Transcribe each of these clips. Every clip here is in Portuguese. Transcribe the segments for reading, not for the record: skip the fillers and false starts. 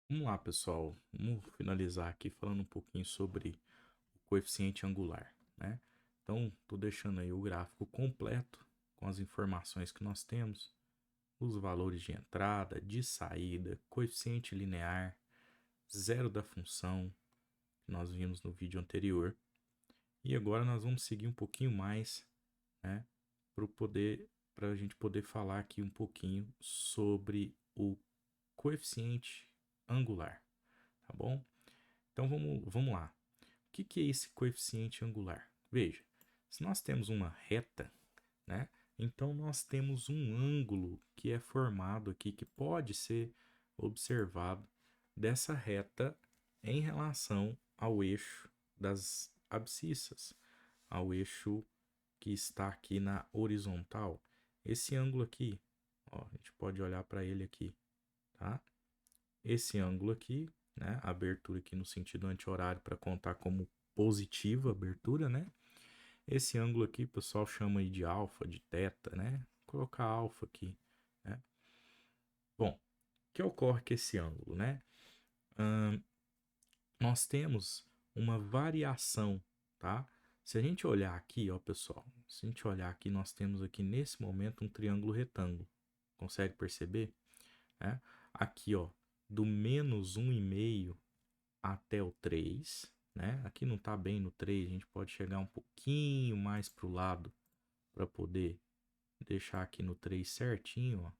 Vamos lá, pessoal. Vamos finalizar aqui falando um pouquinho sobre o coeficiente angular, né? Então, estou deixando aí o gráfico completo com as informações que nós temos, os valores de entrada, de saída, coeficiente linear, zero da função que nós vimos no vídeo anterior. E agora nós vamos seguir um pouquinho mais, né, para a gente poder falar aqui um pouquinho sobre o coeficiente angular, tá bom? Então vamos lá. O que é esse coeficiente angular? Veja, se nós temos uma reta, né? Então nós temos um ângulo que é formado aqui, que pode ser observado dessa reta em relação ao eixo das abscissas, ao eixo que está aqui na horizontal. Esse ângulo aqui, ó, a gente pode olhar para ele aqui, tá? Esse ângulo aqui, né? A abertura aqui no sentido anti-horário para contar como positiva a abertura, né? Esse ângulo aqui o pessoal chama aí de alfa, de teta, né? Vou colocar alfa aqui, né? Bom, o que ocorre com esse ângulo, né? Nós temos uma variação, tá? Se a gente olhar aqui, ó, pessoal, se a gente olhar aqui, nós temos aqui nesse momento um triângulo retângulo. Consegue perceber? É? Aqui, ó, do menos 1,5 até o 3, né? Aqui não está bem no 3, a gente pode chegar um pouquinho mais para o lado para poder deixar aqui no 3 certinho, ó.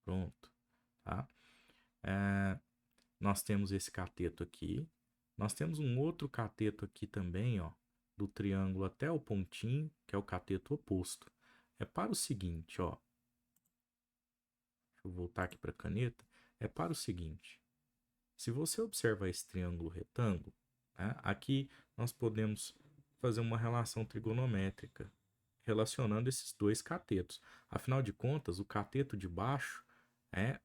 Pronto, tá? Nós temos esse cateto aqui. Nós temos um outro cateto aqui também, ó, do triângulo até o pontinho, que é o cateto oposto. É para o seguinte, ó. Deixa eu voltar aqui para a caneta. É para o seguinte. Se você observar esse triângulo retângulo, né, aqui nós podemos fazer uma relação trigonométrica relacionando esses dois catetos. Afinal de contas, o cateto de baixo é,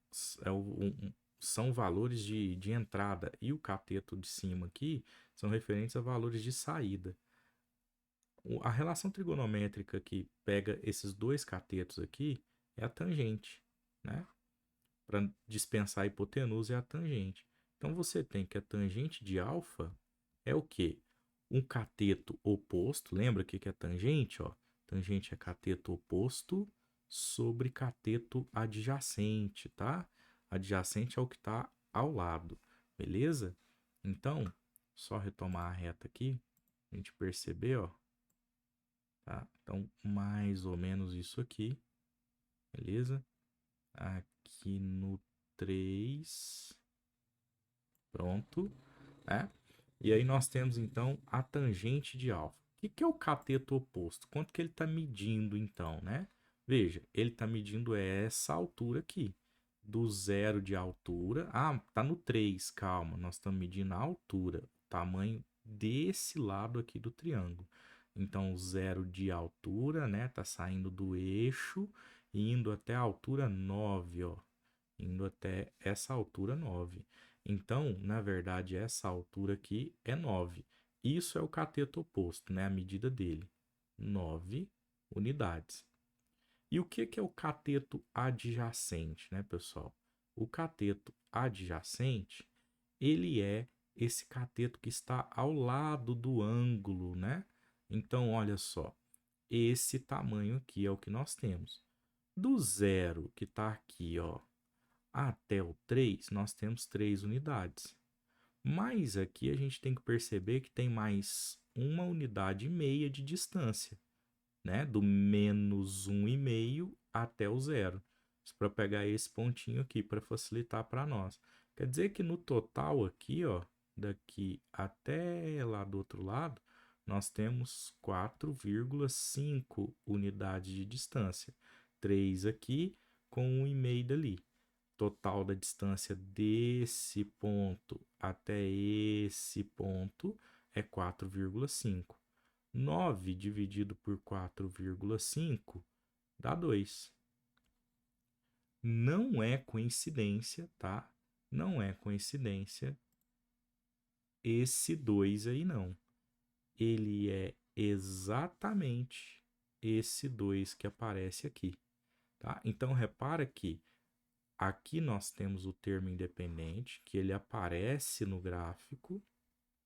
são valores de entrada e o cateto de cima aqui são referentes a valores de saída. A relação trigonométrica que pega esses dois catetos aqui é a tangente, né? Para dispensar a hipotenusa é a tangente. Então você tem que a tangente de alfa é o quê? Um cateto oposto. Lembra o que é tangente? Ó? Tangente é cateto oposto sobre cateto adjacente, tá? Adjacente é o que está ao lado, beleza? Então, só retomar a reta aqui, a gente perceber, ó, tá? Então, mais ou menos isso aqui, beleza? Aqui no 3, pronto, né? E aí nós temos então a tangente de alfa. O que é o cateto oposto? Quanto que ele está medindo então, né? Veja, ele está medindo essa altura aqui, do zero de altura. Ah, tá no 3, calma, nós estamos medindo a altura, o tamanho desse lado aqui do triângulo. Então, o zero de altura, né, tá saindo do eixo e indo até a altura 9, ó. Indo até essa altura 9. Então, na verdade, essa altura aqui é 9. Isso é o cateto oposto, né? A medida dele. 9 unidades. E o que é o cateto adjacente, né, pessoal? O cateto adjacente, ele é esse cateto que está ao lado do ângulo, né? Então, olha só, esse tamanho aqui é o que nós temos. Do zero que está aqui, ó, até o 3, nós temos 3 unidades. Mas aqui a gente tem que perceber que tem mais uma unidade e meia de distância, né? Do menos 1,5 até o zero. Para pegar esse pontinho aqui para facilitar para nós. Quer dizer que no total aqui, ó, daqui até lá do outro lado, nós temos 4,5 unidades de distância. 3 aqui com 1,5 dali. Total da distância desse ponto até esse ponto é 4,5. 9 dividido por 4,5 dá 2. Não é coincidência, tá? Não é coincidência esse 2 aí, não. Ele é exatamente esse 2 que aparece aqui, tá? Então, repara que aqui nós temos o termo independente, que ele aparece no gráfico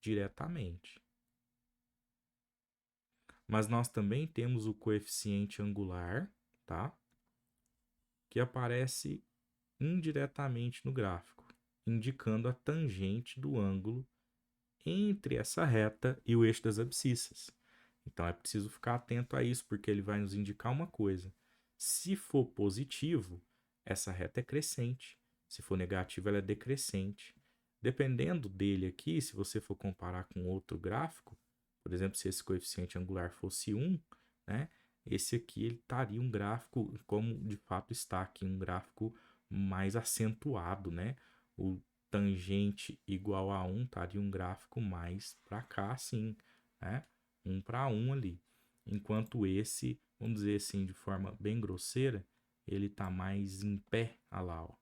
diretamente. Mas nós também temos o coeficiente angular, tá? Que aparece indiretamente no gráfico, indicando a tangente do ângulo entre essa reta e o eixo das abscissas. Então é preciso ficar atento a isso, porque ele vai nos indicar uma coisa. Se for positivo, essa reta é crescente. Se for negativo, ela é decrescente. Dependendo dele aqui, se você for comparar com outro gráfico, por exemplo, se esse coeficiente angular fosse 1, né, esse aqui ele estaria um gráfico, como de fato está aqui, um gráfico mais acentuado, né? O tangente igual a 1 estaria um gráfico mais para cá, assim, né? 1 para 1 ali. Enquanto esse, vamos dizer assim, de forma bem grosseira, ele está mais em pé, olha lá, ó.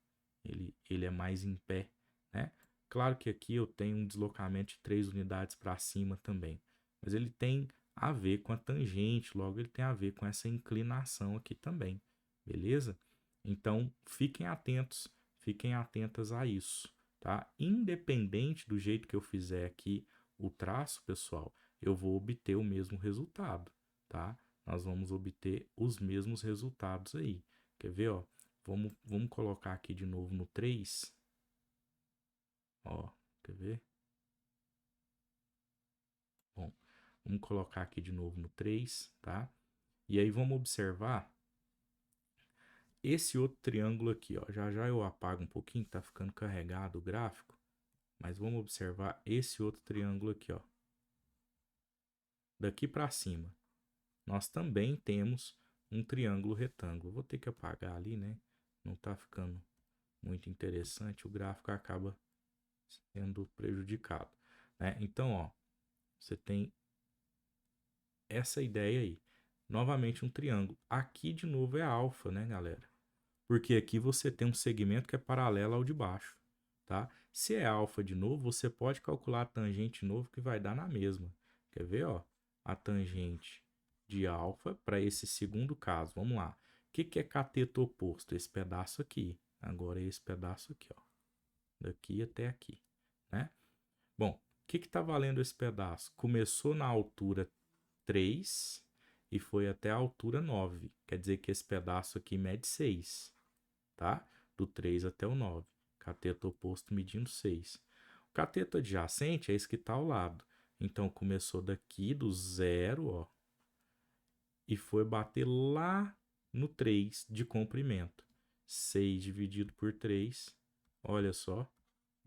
Ele é mais em pé, né? Claro que aqui eu tenho um deslocamento de 3 unidades para cima também, mas ele tem a ver com a tangente, logo ele tem a ver com essa inclinação aqui também, beleza? Então, fiquem atentos, fiquem atentas a isso, tá? Independente do jeito que eu fizer aqui o traço, pessoal, eu vou obter o mesmo resultado, tá? Nós vamos obter os mesmos resultados aí. Quer ver, ó? Vamos colocar aqui de novo no 3. Ó, quer ver? Bom, vamos colocar aqui de novo no 3, tá? E aí vamos observar esse outro triângulo aqui, ó. Já já eu apago um pouquinho, tá ficando carregado o gráfico. Mas vamos observar esse outro triângulo aqui, ó. Daqui para cima, nós também temos um triângulo retângulo. Vou ter que apagar ali, né? Não tá ficando muito interessante. O gráfico acaba sendo prejudicado, né? Então, ó, você tem essa ideia aí. Novamente um triângulo. Aqui de novo é alfa, né, galera? Porque aqui você tem um segmento que é paralelo ao de baixo, tá? Se é alfa de novo, você pode calcular a tangente novo que vai dar na mesma. Quer ver, ó? A tangente de alfa para esse segundo caso. Vamos lá. O que é cateto oposto? Esse pedaço aqui. Agora é esse pedaço aqui, ó. Daqui até aqui, né? Bom, o que está valendo esse pedaço? Começou na altura 3 e foi até a altura 9. Quer dizer que esse pedaço aqui mede 6, tá? Do 3 até o 9. Cateto oposto medindo 6. O cateto adjacente é esse que está ao lado. Então, começou daqui do 0, ó, e foi bater lá no 3 de comprimento. 6 dividido por 3, olha só,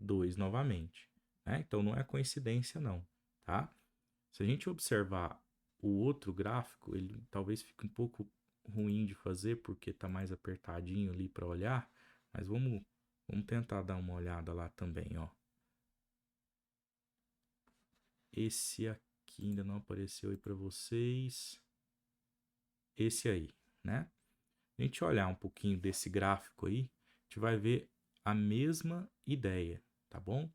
2 novamente, né? Então, não é coincidência não, tá? Se a gente observar o outro gráfico, ele talvez fique um pouco ruim de fazer, porque está mais apertadinho ali para olhar, mas vamos tentar dar uma olhada lá também, ó. Esse aqui ainda não apareceu aí para vocês. Esse aí, né? A gente olhar um pouquinho desse gráfico aí, a gente vai ver a mesma ideia, tá bom?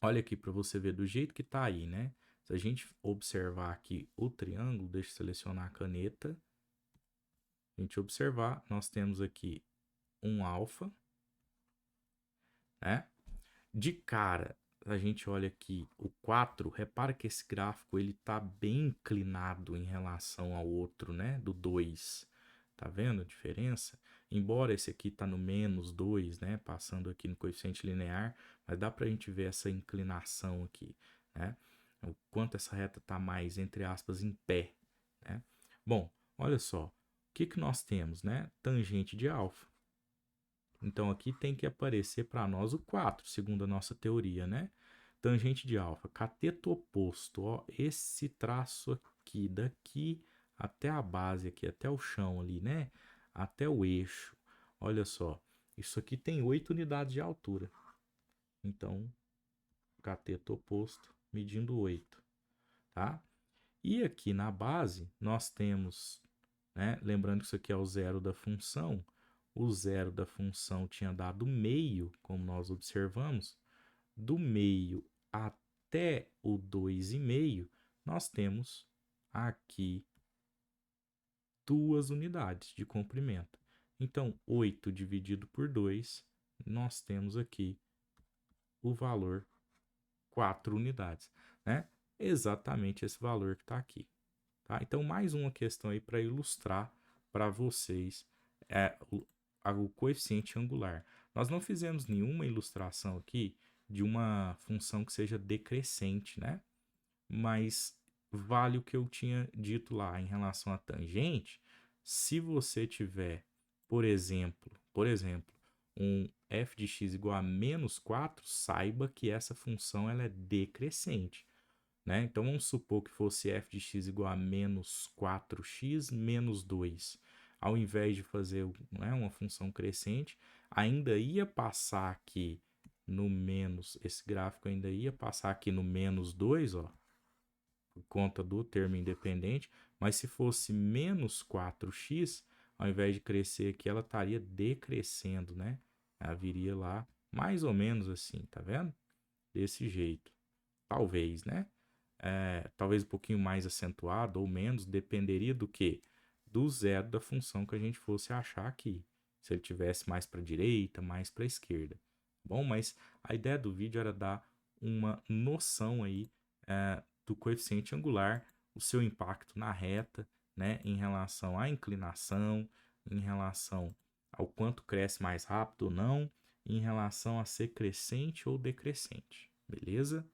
Olha aqui para você ver do jeito que tá aí, né? Se a gente observar aqui o triângulo, deixa eu selecionar a caneta. A gente observar, nós temos aqui um alfa, né? De cara, a gente olha aqui o 4, repara que esse gráfico ele tá bem inclinado em relação ao outro, né? Do 2. Tá vendo a diferença? Embora esse aqui tá no menos 2, né? Passando aqui no coeficiente linear, mas dá pra gente ver essa inclinação aqui, né? O quanto essa reta tá mais, entre aspas, em pé, né? Bom, olha só. O que que nós temos, né? Tangente de alfa. Então, aqui tem que aparecer para nós o 4, segundo a nossa teoria, né? Tangente de alfa, cateto oposto, ó, esse traço aqui, daqui até a base aqui, até o chão ali, né? Até o eixo. Olha só, isso aqui tem 8 unidades de altura. Então, cateto oposto medindo 8, tá? E aqui na base, nós temos, né? Lembrando que isso aqui é o zero da função. O zero da função tinha dado meio, como nós observamos. Do meio até o 2,5, nós temos aqui 2 unidades de comprimento. Então, 8 dividido por 2, nós temos aqui o valor 4 unidades, né? Exatamente esse valor que está aqui, tá? Então, mais uma questão aí para ilustrar para vocês o coeficiente angular. Nós não fizemos nenhuma ilustração aqui de uma função que seja decrescente, né? Mas vale o que eu tinha dito lá em relação à tangente. Se você tiver, por exemplo, um f de x igual a menos 4, saiba que essa função ela é decrescente, né? Então vamos supor que fosse f de x igual a menos 4x menos 2. Ao invés de fazer, né, uma função crescente, ainda ia passar aqui no menos, esse gráfico ainda ia passar aqui no menos 2, ó, por conta do termo independente, mas se fosse menos 4x, ao invés de crescer aqui, ela estaria decrescendo, né? Ela viria lá mais ou menos assim, tá vendo? Desse jeito. Talvez, né? Talvez um pouquinho mais acentuado ou menos, dependeria do que? Do zero da função que a gente fosse achar aqui. Se ele tivesse mais para a direita, mais para a esquerda. Bom, mas a ideia do vídeo era dar uma noção aí do coeficiente angular, o seu impacto na reta, né, em relação à inclinação, em relação ao quanto cresce mais rápido ou não, em relação a ser crescente ou decrescente, beleza?